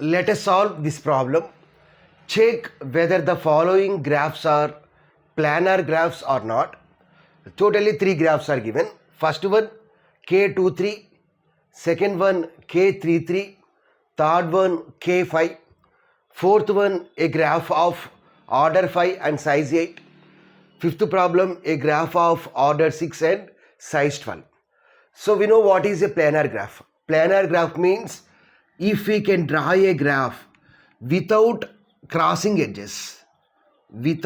let us solve this problem. Check whether the following graphs are planar graphs or not. Totally 3 graphs are given. First one K23, second one K33, third one K5, fourth one a graph of order 5 and size 8, fifth problem a graph of order 6 and size 12. So we know what is a planar graph. Planar graph means if we can draw a graph without crossing edges, then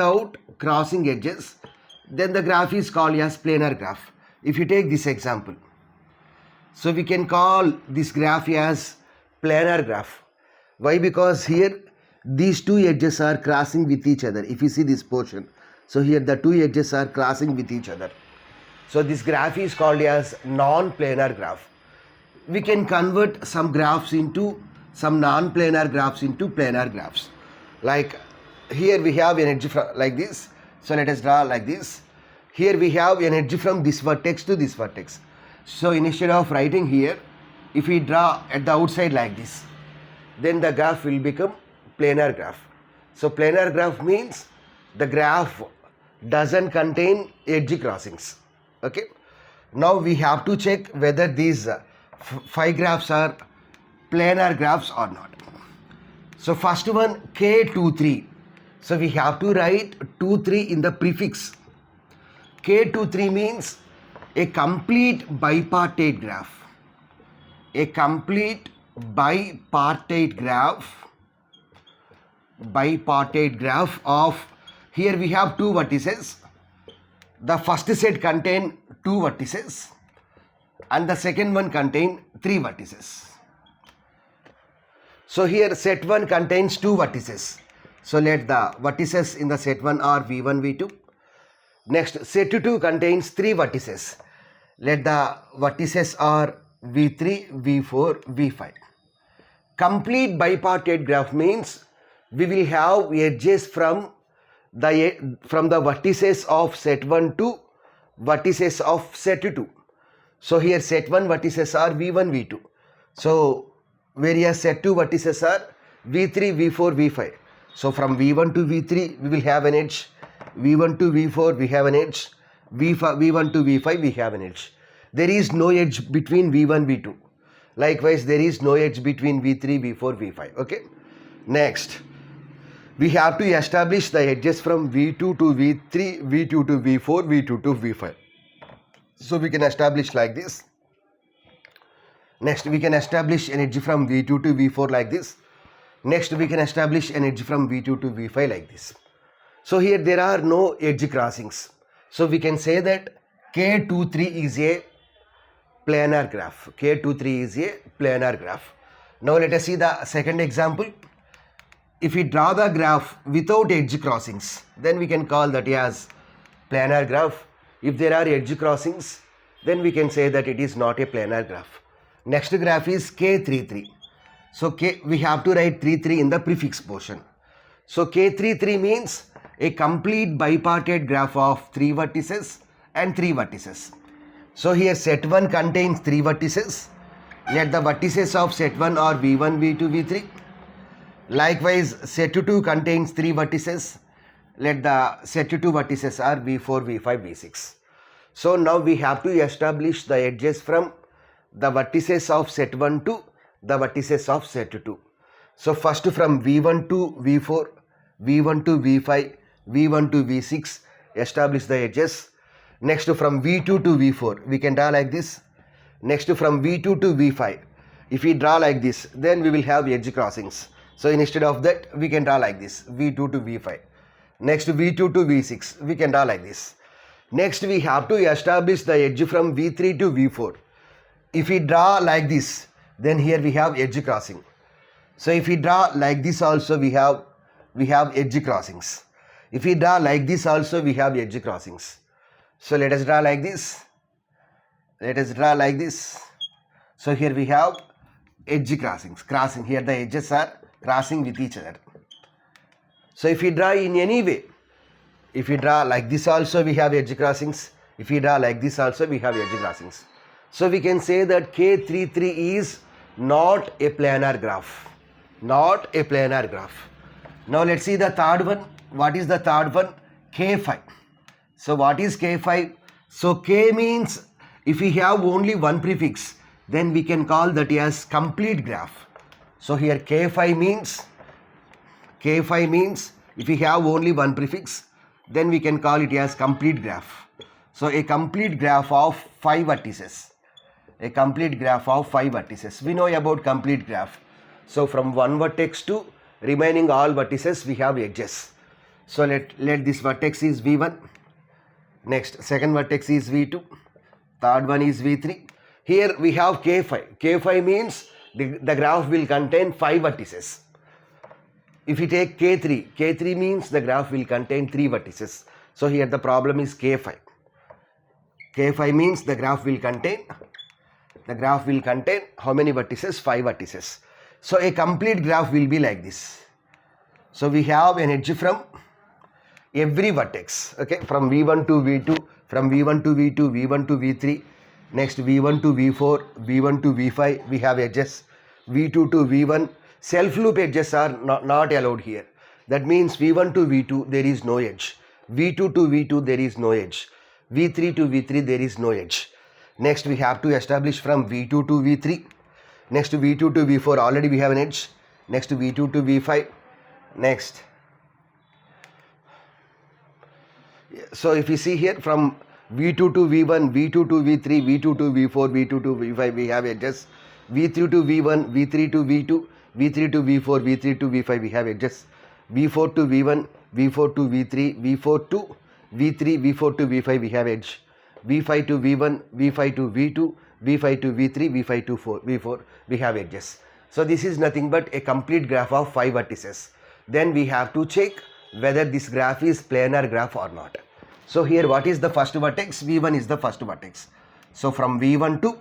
the graph is called as planar graph. If you take this example, so we can call this graph as planar graph. Why? Because here these two edges are crossing with each other. If you see this portion, so here the two edges are crossing with each other. So this graph is called as non-planar graph. We can convert some graphs into some non-planar graphs into planar graphs. Like here we have an edge from like this. So let us draw like this. Here we have an edge from this vertex to this vertex. So instead of writing here, if we draw at the outside like this, then the graph will become planar graph. So planar graph means the graph doesn't contain edge crossings. Okay. Now we have to check whether these 5 graphs are planar graphs or not. So first one K23. So we have to write 23 in the prefix. K23 means a complete bipartite graph. A complete bipartite graph of, here we have 2 vertices. The first set contain 2 vertices and the second one contain 3 vertices. So here set 1 contains 2 vertices. So let the vertices in the set 1 are V1, V2. Next set 2 contains 3 vertices. Let the vertices are V3, V4, V5. Complete bipartite graph means we will have edges from the vertices of set 1 to vertices of set 2. So here set 1 vertices are V1, V2. So whereas set 2 vertices are V3, V4, V5. So from V1 to V3 we will have an edge. V1 to V4 we have an edge. V1 to V5 we have an edge. There is no edge between V1, V2. Likewise there is no edge between V3, V4, V5. Okay. Next, we have to establish the edges from V2 to V3, V2 to V4, V2 to V5. So we can establish like this. Next we can establish an edge from V2 to V4 like this. Next we can establish an edge from V2 to V5 like this. So here there are no edge crossings. So we can say that K23 is a planar graph. K23 is a planar graph. Now let us see the second example. If we draw the graph without edge crossings, then we can call that as planar graph. If there are edge crossings, then we can say that it is not a planar graph. Next graph is K33. So we have to write 33 in the prefix portion. So K33 means a complete bipartite graph of 3 vertices and 3 vertices. So here set 1 contains 3 vertices. Let the vertices of set 1 are V1, V2, V3. Likewise set 2 contains 3 vertices. Let the set 2 vertices are V4, V5, V6. So now we have to establish the edges from the vertices of set 1 to the vertices of set 2. So first from V1 to V4, V1 to V5, V1 to V6, establish the edges. Next from V2 to V4, we can draw like this. Next from V2 to V5, if we draw like this, then we will have edge crossings. So instead of that, we can draw like this, V2 to V5. Next V2 to V6, we can draw like this. Next we have to establish the edge from V3 to V4. If we draw like this, then here we have edge crossing. So if we draw like this also, we have edge crossings. If we draw like this also, we have edge crossings. So let us draw like this. Let us draw like this. So here we have edge crossings. Here the edges are crossing with each other. So if we draw in any way, if we draw like this also, we have edge crossings. If we draw like this also, we have edge crossings. So we can say that K33 is not a planar graph. not a planar graph. Now let's see the third one. What is the third one? K5. So what is K5? So K means if we have only one prefix, then we can call that as complete graph. So here K5 means if we have only one prefix, then we can call it as complete graph. So a complete graph of 5 vertices. A complete graph of 5 vertices. We know about complete graph. So from one vertex to remaining all vertices we have edges. So let this vertex is V1. Next second vertex is V2. Third one is V3. Here we have K5. K5 means the graph will contain 5 vertices. If we take K3, K3 means the graph will contain 3 vertices. So here the problem is K5. K5 means the graph will contain how many vertices? 5 vertices. So a complete graph will be like this. So we have an edge from every vertex, okay, from V1 to V2, from V1 to V2, V1 to V3, next V1 to V4, V1 to V5, we have edges, V2 to V1, self-loop edges are not allowed here. That means V1 to V2 there is no edge, V2 to V2 there is no edge, V3 to V3 there is no edge. Next we have to establish from V2 to V3, next V2 to V4 already we have an edge, next V2 to V5, next. So if you see here from V2 to V1, V2 to V3, V2 to V4, V2 to V5 we have edges, V3 to V1, V3 to V2, V3 to V4, V3 to V5 we have edges, V4 to V1, V4 to V3, V4 to V3, V4 to V5 we have edge, V5 to V1, V5 to V2, V5 to V3, V5 to V4 we have edges. So this is nothing but a complete graph of 5 vertices. Then we have to check whether this graph is planar graph or not. So here what is the first vertex? V1 is the first vertex. So from V1 to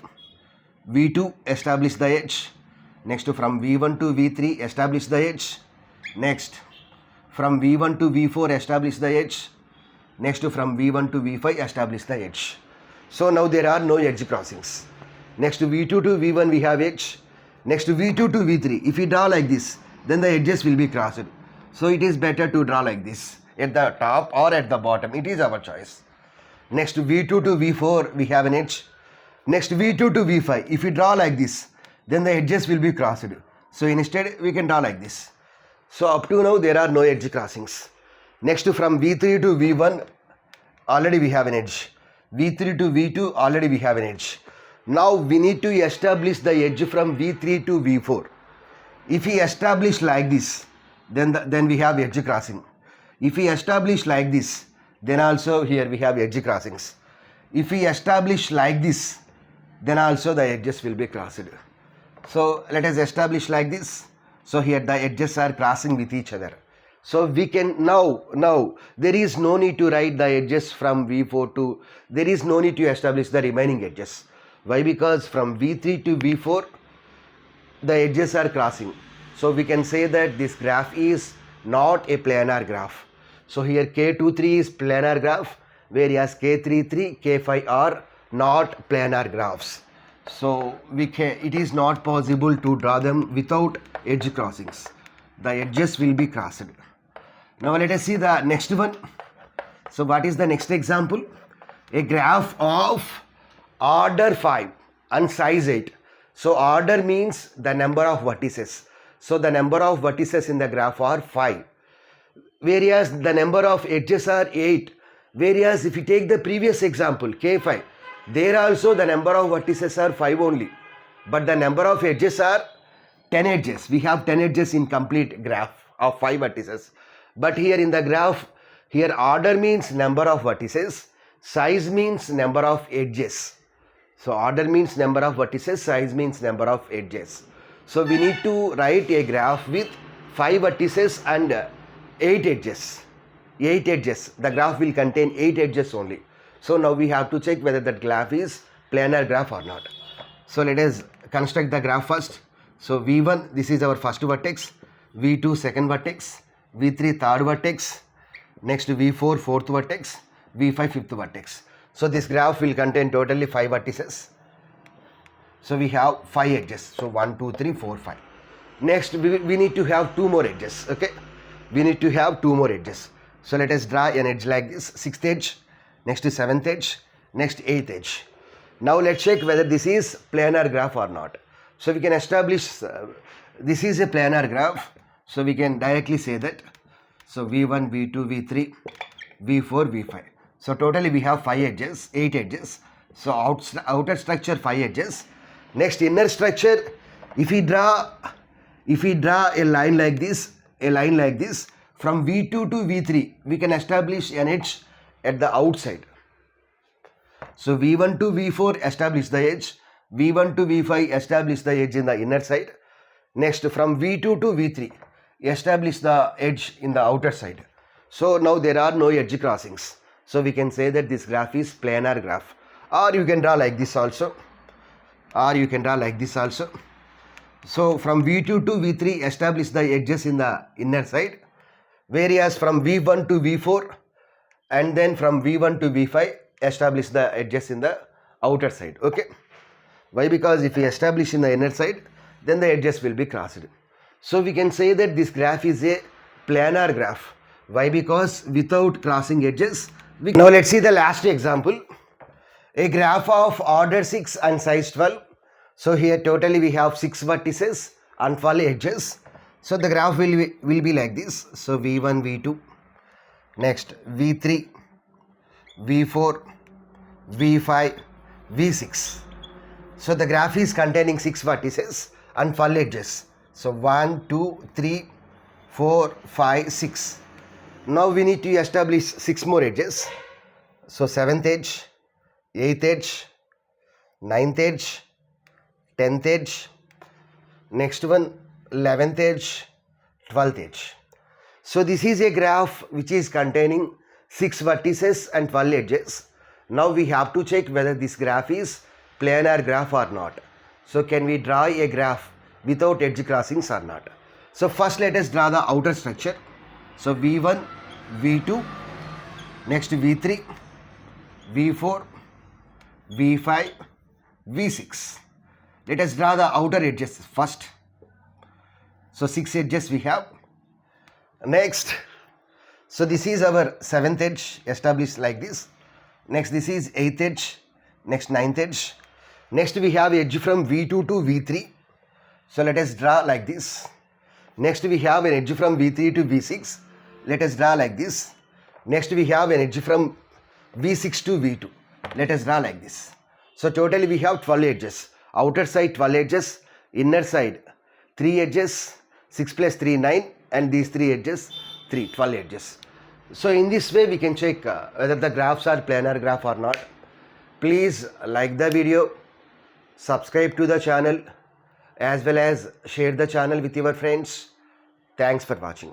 V2 establish the edge. Next from V1 to V3 establish the edge. Next from V1 to V4 establish the edge. Next from V1 to V5 establish the edge. So now there are no edge crossings. Next V2 to V1 we have edge. Next V2 to V3. If we draw like this, then the edges will be crossed. So it is better to draw like this at the top or at the bottom. It is our choice. Next V2 to V4 we have an edge. Next V2 to V5. If we draw like this, then the edges will be crossed. So instead we can draw like this. So up to now there are no edge crossings. Next from V3 to V1 already we have an edge. V3 to V2 already we have an edge. Now we need to establish the edge from V3 to V4. If we establish like this, then we have edge crossing. If we establish like this, then also here we have edge crossings. If we establish like this, then also the edges will be crossed. So let us establish like this. So here the edges are crossing with each other. So we can now there is no need to write the edges from V4 to, there is no need to establish the remaining edges. Why? Because from V3 to V4 the edges are crossing. So we can say that this graph is not a planar graph. So here K23 is planar graph, whereas K33, K5 are not planar graphs. So it is not possible to draw them without edge crossings. The edges will be crossed. Now let us see the next one. So what is the next example? A graph of order 5 and size 8. So order means the number of vertices. So the number of vertices in the graph are 5, whereas the number of edges are 8. Whereas if you take the previous example K5, there also the number of vertices are 5 only, but the number of edges are 10 edges. We have 10 edges in complete graph of 5 vertices. But here in the graph, here order means number of vertices, size means number of edges. So order means number of vertices, size means number of edges. So we need to write a graph with 5 vertices and 8 edges. 8 edges. The graph will contain 8 edges only. So now we have to check whether that graph is planar graph or not. So let us construct the graph first. So V1, this is our first vertex, V2 second vertex, V3 third vertex, next V4 fourth vertex, V5 fifth vertex. So this graph will contain totally 5 vertices. So we have 5 edges. So 1, 2, 3, 4, 5. Next we need to have two more edges. Okay, we need to have two more edges. So let us draw an edge like this, 6th edge, next to 7th edge, next 8th edge. Now let's check whether this is planar graph or not. So we can establish this is a planar graph. So we can directly say that. So V1, V2, V3, V4, V5. So totally we have 5 edges, 8 edges. So outer structure 5 edges. Next inner structure, if we draw a line like this, from V2 to V3, we can establish an edge at the outside. So V1 to V4 establish the edge, V1 to V5 establish the edge in the inner side. Next from V2 to V3 establish the edge in the outer side. So now there are no edge crossings. So we can say that this graph is planar graph. Or you can draw like this also. So from V2 to V3 establish the edges in the inner side. Whereas from V1 to V4 and then from V1 to V5 establish the edges in the outer side. Okay. Why? Because if we establish in the inner side, then the edges will be crossed. So we can say that this graph is a planar graph. Why? Because without crossing edges. Now let's see the last example. A graph of order 6 and size 12. So here totally we have 6 vertices and 12 edges. So the graph will be like this. So V1, V2, next V3, V4, V5, V6. So the graph is containing 6 vertices and 12 edges. So 1, 2, 3, 4, 5, 6. Now we need to establish 6 more edges. So 7th edge, 8th edge, 9th edge, 10th edge, next one 11th edge, 12th edge. So this is a graph which is containing 6 vertices and 12 edges. Now we have to check whether this graph is planar graph or not. So can we draw a graph without edge crossings or not? So first let us draw the outer structure. So V1, V2, next V3, V4, V5, V6. Let us draw the outer edges first. So 6 edges we have. Next, so this is our 7th edge established like this. Next this is 8th edge, next 9th edge. Next we have edge from V2 to V3. So let us draw like this. Next we have an edge from V3 to V6. Let us draw like this. Next we have an edge from V6 to V2. Let us draw like this. So totally we have 12 edges. Outer side 12 edges, inner side 3 edges, 6 plus 3 9, and these 3 edges 12 edges. So in this way we can check whether the graphs are planar graph or not. Please like the video, subscribe to the channel, as well as share the channel with your friends. Thanks for watching.